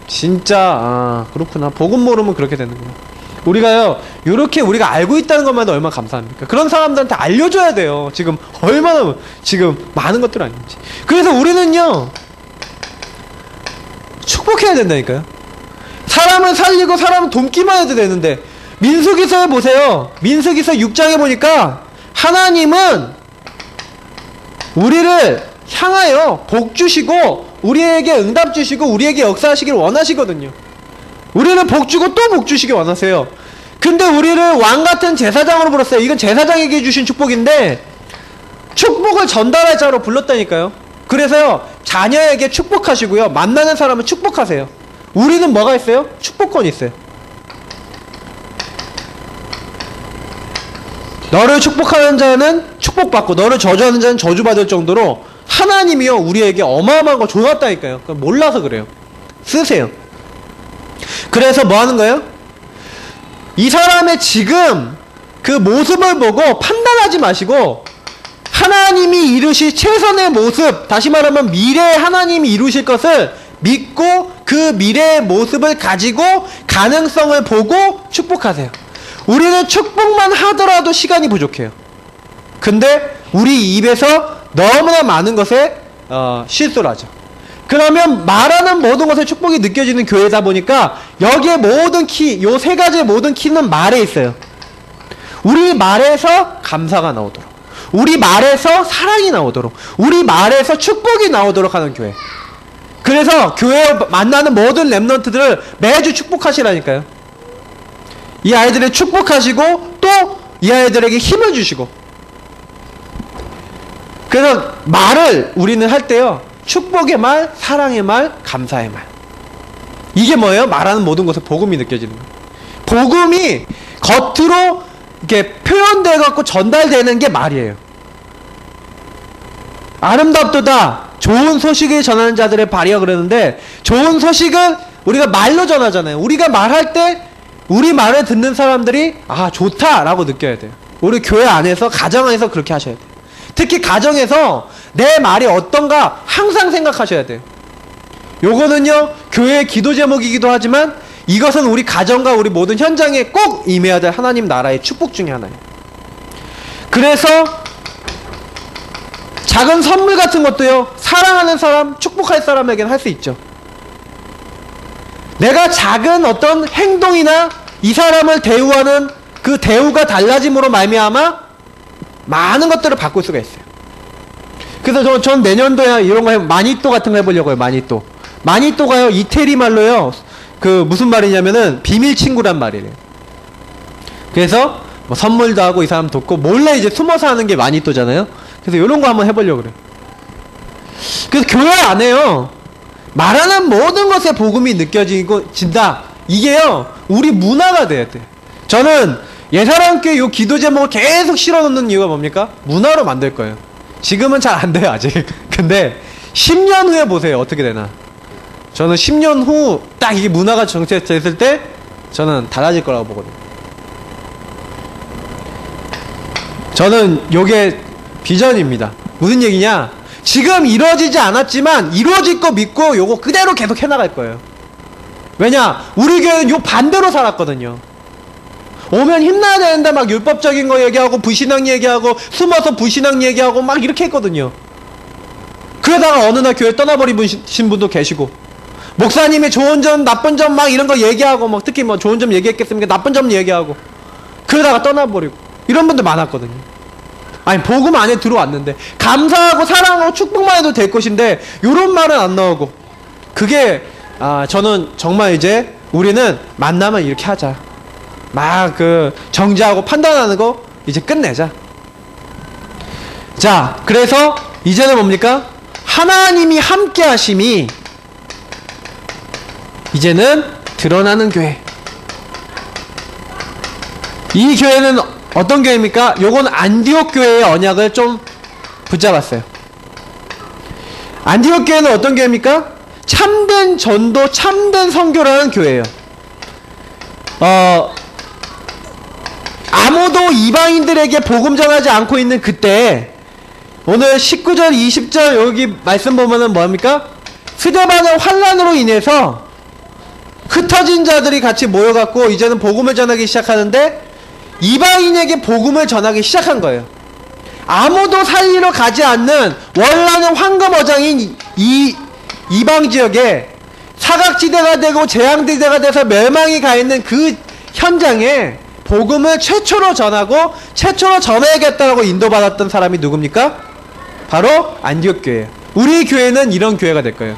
[SPEAKER 1] 진짜 그렇구나, 복음 모르면 그렇게 되는구나. 우리가요, 요렇게 우리가 알고 있다는 것만도 얼마나 감사합니까? 그런 사람들한테 알려줘야 돼요. 지금 얼마나 지금 많은 것들 아닌지. 그래서 우리는요, 축복해야 된다니까요. 사람을 살리고 사람을 돕기만 해도 되는데, 민수기서에 보세요. 민수기서 6장에 보니까 하나님은 우리를 향하여 복 주시고 우리에게 응답 주시고 우리에게 역사하시길 원하시거든요. 우리는 복 주고 또 복 주시길 원하세요. 근데 우리를 왕같은 제사장으로 불렀어요. 이건 제사장에게 주신 축복인데 축복을 전달할 자로 불렀다니까요. 그래서요, 자녀에게 축복하시고요, 만나는 사람은 축복하세요. 우리는 뭐가 있어요? 축복권이 있어요. 너를 축복하는 자는 축복받고 너를 저주하는 자는 저주받을 정도로 하나님이요, 우리에게 어마어마한 거 줘놨다니까요. 몰라서 그래요. 쓰세요. 그래서 뭐 하는 거예요? 이 사람의 지금 그 모습을 보고 판단하지 마시고 하나님이 이루실 최선의 모습, 다시 말하면 미래에 하나님이 이루실 것을 믿고 그 미래의 모습을 가지고 가능성을 보고 축복하세요. 우리는 축복만 하더라도 시간이 부족해요. 근데 우리 입에서 너무나 많은 것에 실수를 하죠. 그러면 말하는 모든 것에 축복이 느껴지는 교회다 보니까 여기에 모든 키, 요 세 가지의 모든 키는 말에 있어요. 우리 말에서 감사가 나오도록, 우리 말에서 사랑이 나오도록, 우리 말에서 축복이 나오도록 하는 교회. 그래서 교회에 만나는 모든 렘넌트들을 매주 축복하시라니까요. 이 아이들을 축복하시고 또 이 아이들에게 힘을 주시고. 그래서 말을 우리는 할 때요, 축복의 말, 사랑의 말, 감사의 말. 이게 뭐예요? 말하는 모든 것에 복음이 느껴지는 거예요. 복음이 겉으로 이렇게 표현돼 갖고 전달되는 게 말이에요. 아름답도다 좋은 소식을 전하는 자들의 발이여 그러는데, 좋은 소식은 우리가 말로 전하잖아요. 우리가 말할 때 우리 말을 듣는 사람들이 아 좋다라고 느껴야 돼요. 우리 교회 안에서, 가정 안에서 그렇게 하셔야 돼요. 특히 가정에서 내 말이 어떤가 항상 생각하셔야 돼요. 요거는요 교회의 기도 제목이기도 하지만 이것은 우리 가정과 우리 모든 현장에 꼭 임해야 될 하나님 나라의 축복 중에 하나예요. 그래서 작은 선물 같은 것도요, 사랑하는 사람, 축복할 사람에게는 할 수 있죠. 내가 작은 어떤 행동이나 이 사람을 대우하는 그 대우가 달라짐으로 말미암아 많은 것들을 바꿀 수가 있어요. 그래서 전 내년도에 이런 거 마니또 같은 거 해보려고요. 마니또. 마니또가요 이태리 말로요 그 무슨 말이냐면은 비밀 친구란 말이래요. 그래서 뭐 선물도 하고 이 사람 돕고 몰래 이제 숨어서 하는 게 마니또잖아요. 그래서 이런 거 한번 해보려고 그래요. 그래서 교회 안에요 말하는 모든 것에 복음이 느껴지고 진다. 이게요 우리 문화가 돼야 돼. 저는 예사랑교회 요 기도 제목을 계속 실어놓는 이유가 뭡니까? 문화로 만들 거예요. 지금은 잘 안 돼요 아직. 근데 10년 후에 보세요 어떻게 되나. 저는 10년 후 딱 이게 문화가 정착됐을 때 저는 달라질 거라고 보거든요. 저는 요게 비전입니다. 무슨 얘기냐, 지금 이루어지지 않았지만 이루어질 거 믿고 요거 그대로 계속 해나갈 거예요. 왜냐, 우리 교회는 요 반대로 살았거든요. 오면 힘나야 되는데 막 율법적인 거 얘기하고 불신앙 얘기하고 숨어서 불신앙 얘기하고 막 이렇게 했거든요. 그러다가 어느 날 교회 떠나버리신 분도 계시고, 목사님이 좋은 점 나쁜 점 막 이런 거 얘기하고 막 특히 뭐 좋은 점 얘기했겠습니까? 나쁜 점 얘기하고 그러다가 떠나버리고 이런 분들 많았거든요. 아니 복음 안에 들어왔는데 감사하고 사랑하고 축복만 해도 될 것인데 요런 말은 안 나오고, 그게 저는 정말 이제 우리는 만나면 이렇게 하자, 막 그 정죄하고 판단하는 거 이제 끝내자. 자, 그래서 이제는 뭡니까? 하나님이 함께 하심이 이제는 드러나는 교회. 이 교회는 어떤 교회입니까? 요건 안디옥 교회의 언약을 좀 붙잡았어요. 안디옥 교회는 어떤 교회입니까? 참된 전도, 참된 선교라는 교회예요. 아무도 이방인들에게 복음 전하지 않고 있는 그때, 오늘 19절 20절 여기 말씀 보면은 뭡니까? 스데반의 환난으로 인해서 흩어진 자들이 같이 모여갖고 이제는 복음을 전하기 시작하는데 이방인에게 복음을 전하기 시작한 거예요. 아무도 살리러 가지 않는 원래는 황금어장인 이 이방지역에 사각지대가 되고 재앙지대가 돼서 멸망이 가 있는 그 현장에 복음을 최초로 전하고 최초로 전해야겠다고 인도받았던 사람이 누굽니까? 바로 안디옥 교회예요. 우리 교회는 이런 교회가 될 거예요.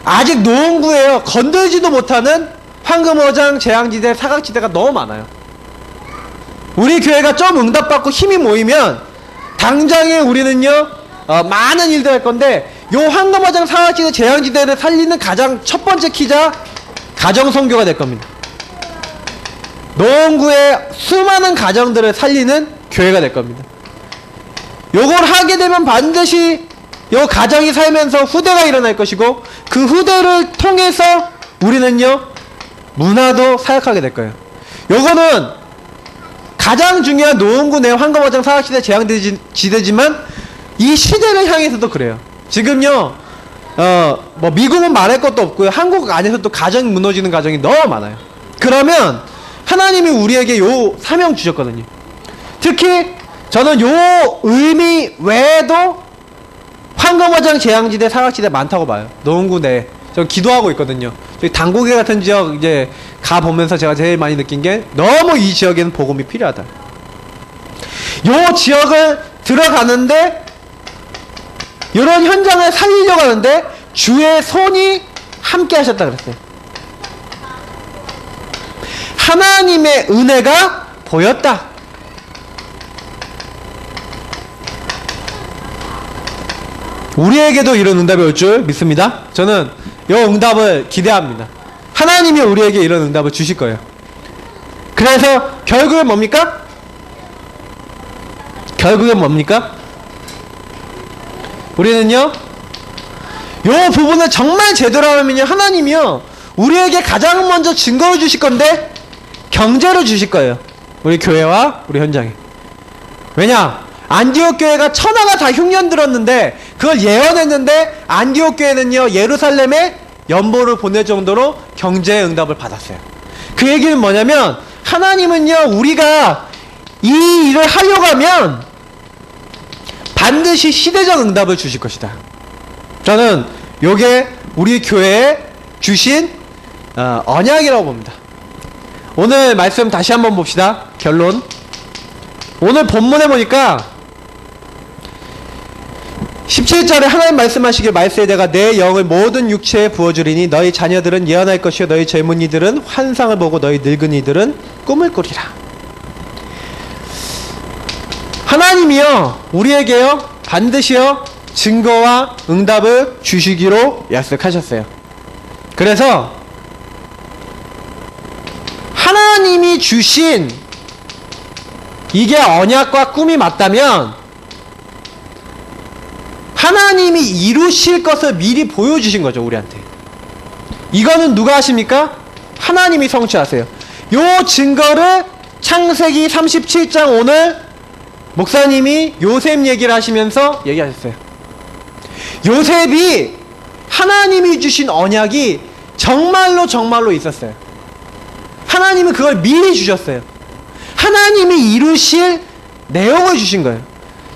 [SPEAKER 1] 아직 노원구에요 건들지도 못하는 황금어장, 재앙지대, 사각지대가 너무 많아요. 우리 교회가 좀 응답받고 힘이 모이면 당장에 우리는요 많은 일들 할 건데, 요 황금어장, 사각지대, 재앙지대를 살리는 가장 첫 번째 키자 가정선교가 될 겁니다. 노원구의 수많은 가정들을 살리는 교회가 될 겁니다. 요걸 하게 되면 반드시 요 가정이 살면서 후대가 일어날 것이고, 그 후대를 통해서 우리는요 문화도 사역하게 될 거예요. 요거는 가장 중요한 노원구 내 황금어장, 사각지대, 재앙지대지만 이 시대를 향해서도 그래요. 지금요 뭐 미국은 말할 것도 없고요, 한국 안에서도 가정이 무너지는 가정이 너무 많아요. 그러면 하나님이 우리에게 요 사명 주셨거든요. 특히 저는 요 의미 외에도 황금어장 재앙지대 사각지대 많다고 봐요. 노원구 내. 저 기도하고 있거든요. 저기 당고개 같은 지역 이제 가보면서 제가 제일 많이 느낀 게 너무 이 지역에는 복음이 필요하다. 요 지역을 들어가는데 이런 현장을 살리려고 하는데 주의 손이 함께 하셨다 그랬어요. 하나님의 은혜가 보였다. 우리에게도 이런 응답이 올 줄 믿습니다. 저는 이 응답을 기대합니다. 하나님이 우리에게 이런 응답을 주실 거예요. 그래서 결국엔 뭡니까? 결국엔 뭡니까? 우리는요, 이 부분을 정말 제대로 하면요, 하나님이요, 우리에게 가장 먼저 증거를 주실 건데, 경제로 주실 거예요. 우리 교회와 우리 현장에. 왜냐? 안디옥 교회가 천하가 다 흉년 들었는데 그걸 예언했는데 안디옥 교회는요 예루살렘에 연보를 보낼 정도로 경제의 응답을 받았어요. 그 얘기는 뭐냐면 하나님은요 우리가 이 일을 하려고 하면 반드시 시대적 응답을 주실 것이다. 저는 요게 우리 교회에 주신 언약이라고 봅니다. 오늘 말씀 다시 한번 봅시다. 결론. 오늘 본문에 보니까 17절에 하나님 말씀하시길 말세에 내가 내 영을 모든 육체에 부어주리니 너희 자녀들은 예언할 것이요 너희 젊은이들은 환상을 보고 너희 늙은이들은 꿈을 꾸리라. 하나님이요 우리에게요 반드시요 증거와 응답을 주시기로 약속하셨어요. 그래서 하나님이 주신 이게 언약과 꿈이 맞다면 하나님이 이루실 것을 미리 보여주신 거죠, 우리한테. 이거는 누가 하십니까? 하나님이 성취하세요. 요 증거를 창세기 37장 오늘 목사님이 요셉 얘기를 하시면서 얘기하셨어요. 요셉이 하나님이 주신 언약이 정말로 있었어요. 하나님은 그걸 미리 주셨어요. 하나님이 이루실 내용을 주신 거예요.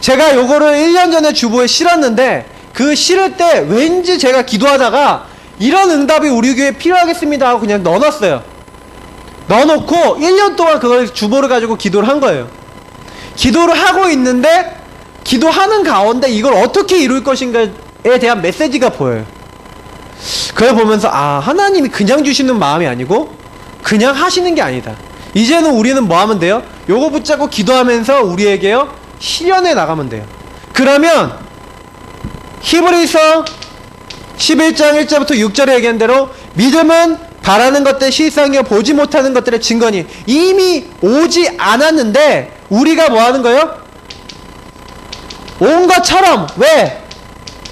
[SPEAKER 1] 제가 요거를 1년 전에 주보에 실었는데 그 실을 때 왠지 제가 기도하다가 이런 응답이 우리 교회에 필요하겠습니다 하고 그냥 넣어놨어요. 넣어놓고 1년 동안 그걸 주보를 가지고 기도를 한 거예요. 기도를 하고 있는데 기도하는 가운데 이걸 어떻게 이룰 것인가에 대한 메시지가 보여요. 그걸 보면서 하나님이 그냥 주시는 마음이 아니고 그냥 하시는 게 아니다. 이제는 우리는 뭐 하면 돼요? 요거 붙잡고 기도하면서 우리에게요 실현해 나가면 돼요. 그러면 히브리서 11장 1절부터 6절에 얘기한 대로 믿음은 바라는 것들 실상이요 보지 못하는 것들의 증거니 이미 오지 않았는데 우리가 뭐 하는 거예요? 온 것처럼. 왜?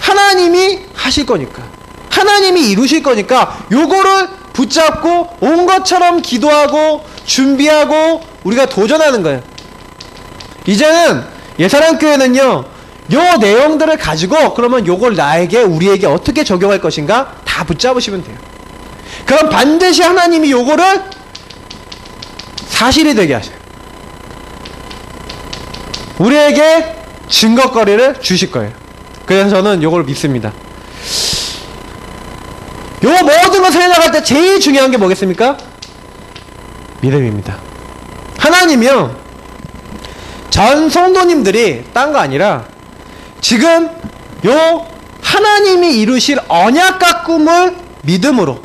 [SPEAKER 1] 하나님이 하실 거니까. 하나님이 이루실 거니까 요거를 붙잡고 온 것처럼 기도하고 준비하고 우리가 도전하는 거예요. 이제는 예사랑교회는요 요 내용들을 가지고 그러면 요걸 우리에게 어떻게 적용할 것인가 다 붙잡으시면 돼요. 그럼 반드시 하나님이 요거를 사실이 되게 하셔요. 우리에게 증거거리를 주실 거예요. 그래서 저는 요걸 믿습니다. 요 모든 것을 해나갈 때 제일 중요한 게 뭐겠습니까? 믿음입니다. 하나님이요 전 성도님들이 딴 거 아니라 지금 요 하나님이 이루실 언약과 꿈을 믿음으로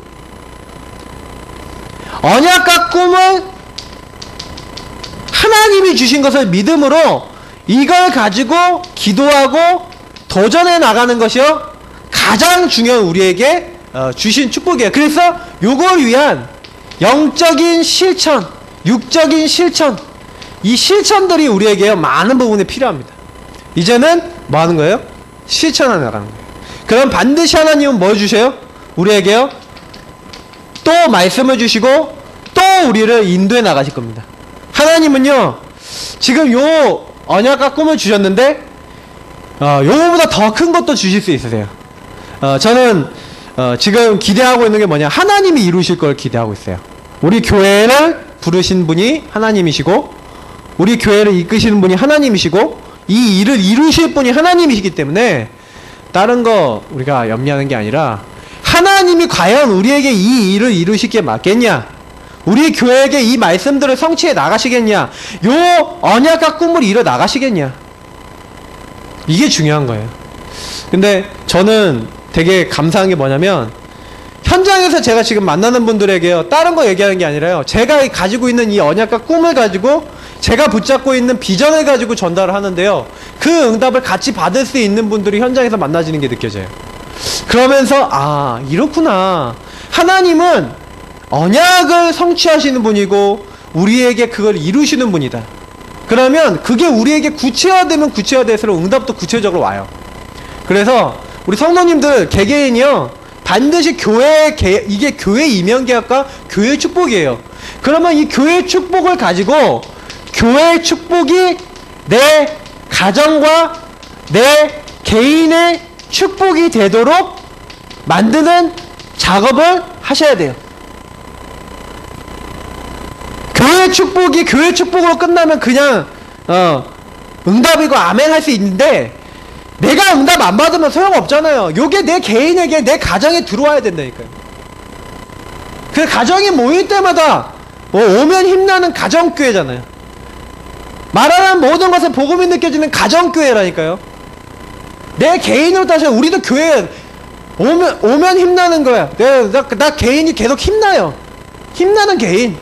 [SPEAKER 1] 언약과 꿈을 하나님이 주신 것을 믿음으로 이걸 가지고 기도하고 도전해 나가는 것이요 가장 중요한 우리에게 주신 축복이에요. 그래서 요걸 위한 영적인 실천, 육적인 실천, 이 실천들이 우리에게 많은 부분에 필요합니다. 이제는 뭐 하는 거예요? 실천해 나가는 거예요. 그럼 반드시 하나님은 뭐 주세요? 우리에게요 또 말씀을 주시고 또 우리를 인도해 나가실 겁니다. 하나님은요 지금 요 언약과 꿈을 주셨는데 요거보다 더 큰 것도 주실 수 있으세요. 저는 지금 기대하고 있는 게 뭐냐, 하나님이 이루실 걸 기대하고 있어요. 우리 교회를 부르신 분이 하나님이시고 우리 교회를 이끄시는 분이 하나님이시고 이 일을 이루실 분이 하나님이시기 때문에 다른 거 우리가 염려하는 게 아니라 하나님이 과연 우리에게 이 일을 이루시기에 맞겠냐? 우리 교회에게 이 말씀들을 성취해 나가시겠냐? 요 언약과 꿈을 이뤄 나가시겠냐? 이게 중요한 거예요. 근데 저는 되게 감사한 게 뭐냐면 현장에서 제가 지금 만나는 분들에게요, 다른 거 얘기하는 게 아니라요, 제가 가지고 있는 이 언약과 꿈을 가지고 제가 붙잡고 있는 비전을 가지고 전달을 하는데요, 그 응답을 같이 받을 수 있는 분들이 현장에서 만나지는 게 느껴져요. 그러면서 아, 이렇구나. 하나님은 언약을 성취하시는 분이고 우리에게 그걸 이루시는 분이다. 그러면 그게 우리에게 구체화되면 구체화될수록 응답도 구체적으로 와요. 그래서 우리 성도님들 개개인이요, 반드시 이게 교회 이면계약과 교회 축복이에요. 그러면 이 교회 축복을 가지고 교회 축복이 내 가정과 내 개인의 축복이 되도록 만드는 작업을 하셔야 돼요. 교회 축복이 교회 축복으로 끝나면 그냥 응답이고 아멘 할 수 있는데, 내가 응답 안 받으면 소용없잖아요. 요게 내 개인에게, 내 가정에 들어와야 된다니까요. 그 가정이 모일 때마다 오면 힘나는 가정교회잖아요. 말하는 모든 것에 복음이 느껴지는 가정교회라니까요. 내 개인으로 따지면 우리도 교회 오면 힘나는 거야. 나 개인이 계속 힘나요. 힘나는 개인.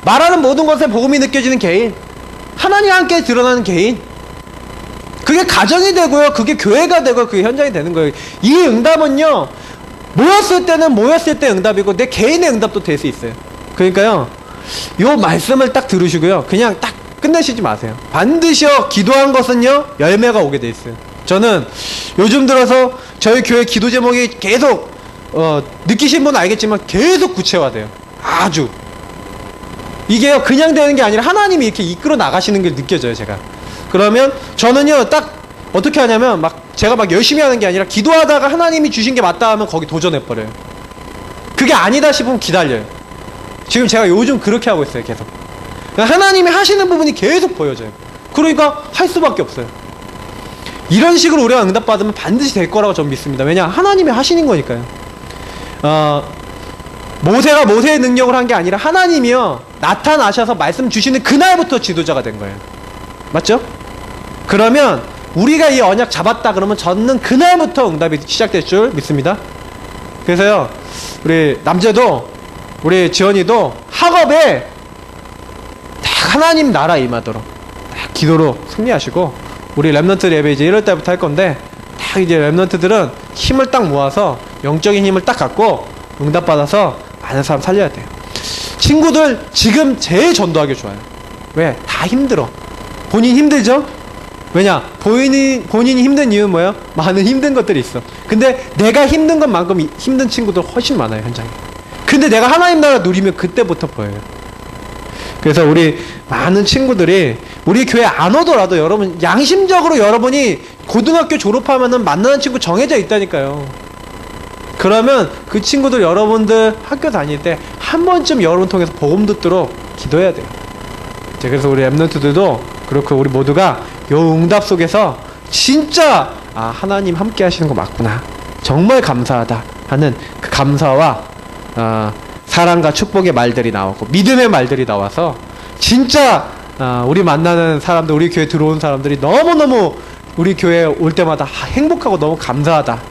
[SPEAKER 1] 말하는 모든 것에 복음이 느껴지는 개인. 하나님 함께 드러나는 개인. 그게 가정이 되고요, 그게 교회가 되고 그게 현장이 되는 거예요. 이 응답은요, 모였을 때는 모였을 때 응답이고 내 개인의 응답도 될 수 있어요. 그러니까요, 요 말씀을 딱 들으시고요, 그냥 딱 끝내시지 마세요. 반드시요, 기도한 것은요 열매가 오게 돼 있어요. 저는 요즘 들어서 저희 교회 기도 제목이 계속 느끼신 분은 알겠지만 계속 구체화돼요. 아주 이게요 그냥 되는 게 아니라 하나님이 이렇게 이끌어 나가시는 게 느껴져요. 제가 그러면 저는요 딱 어떻게 하냐면 제가 막 열심히 하는 게 아니라 기도하다가 하나님이 주신 게 맞다 하면 거기 도전해버려요. 그게 아니다 싶으면 기다려요. 지금 제가 요즘 그렇게 하고 있어요. 계속 하나님이 하시는 부분이 계속 보여져요. 그러니까 할 수밖에 없어요. 이런 식으로 우리가 응답받으면 반드시 될 거라고 저는 믿습니다. 왜냐, 하나님이 하시는 거니까요. 모세가 모세의 능력을 한 게 아니라 하나님이요 나타나셔서 말씀 주시는 그날부터 지도자가 된 거예요. 맞죠? 그러면 우리가 이 언약 잡았다 그러면 저는 그날부터 응답이 시작될 줄 믿습니다. 그래서요, 우리 남재도 우리 지원이도 학업에 딱 하나님 나라 임하도록 딱 기도로 승리하시고, 우리 랩넌트 예배 이제 1월달부터 할 건데 딱 이제 랩넌트들은 힘을 딱 모아서 영적인 힘을 딱 갖고 응답받아서 많은 사람 살려야 돼요. 친구들 지금 제일 전도하기 좋아요. 왜? 다 힘들어. 본인 힘들죠? 왜냐? 본인이 힘든 이유는 뭐예요? 많은 힘든 것들이 있어. 근데 내가 힘든 것만큼 힘든 친구들 훨씬 많아요, 현장에. 근데 내가 하나님 나라 누리면 그때부터 보여요. 그래서 우리 많은 친구들이 우리 교회 안 오더라도 여러분 양심적으로 여러분이 고등학교 졸업하면은 만나는 친구 정해져 있다니까요. 그러면 그 친구들 여러분들 학교 다닐 때 한 번쯤 여러분 통해서 복음 듣도록 기도해야 돼요. 그래서 우리 랩런트들도 그렇고 우리 모두가 요 응답 속에서 진짜 하나님 함께 하시는 거 맞구나, 정말 감사하다 하는 그 감사와 사랑과 축복의 말들이 나오고 믿음의 말들이 나와서 진짜 우리 만나는 사람들, 우리 교회 들어온 사람들이 너무너무 우리 교회에 올 때마다 행복하고 너무 감사하다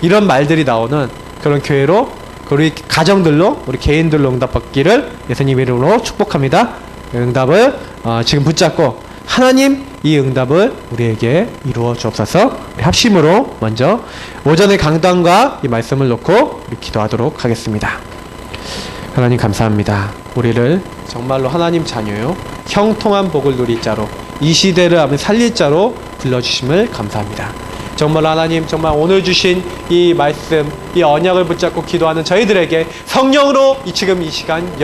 [SPEAKER 1] 이런 말들이 나오는 그런 교회로, 우리 가정들로, 우리 개인들로 응답받기를 예수님 이름으로 축복합니다. 응답을 지금 붙잡고 하나님 이 응답을 우리에게 이루어 주옵소서. 우리 합심으로 먼저 오전의 강단과 이 말씀을 놓고 우리 기도하도록 하겠습니다. 하나님 감사합니다. 우리를 정말로 하나님 자녀요 형통한 복을 누릴 자로, 이 시대를 살릴 자로 불러주심을 감사합니다. 정말 하나님, 정말 오늘 주신 이 말씀, 이 언약을 붙잡고 기도하는 저희들에게 성령으로 지금 이 시간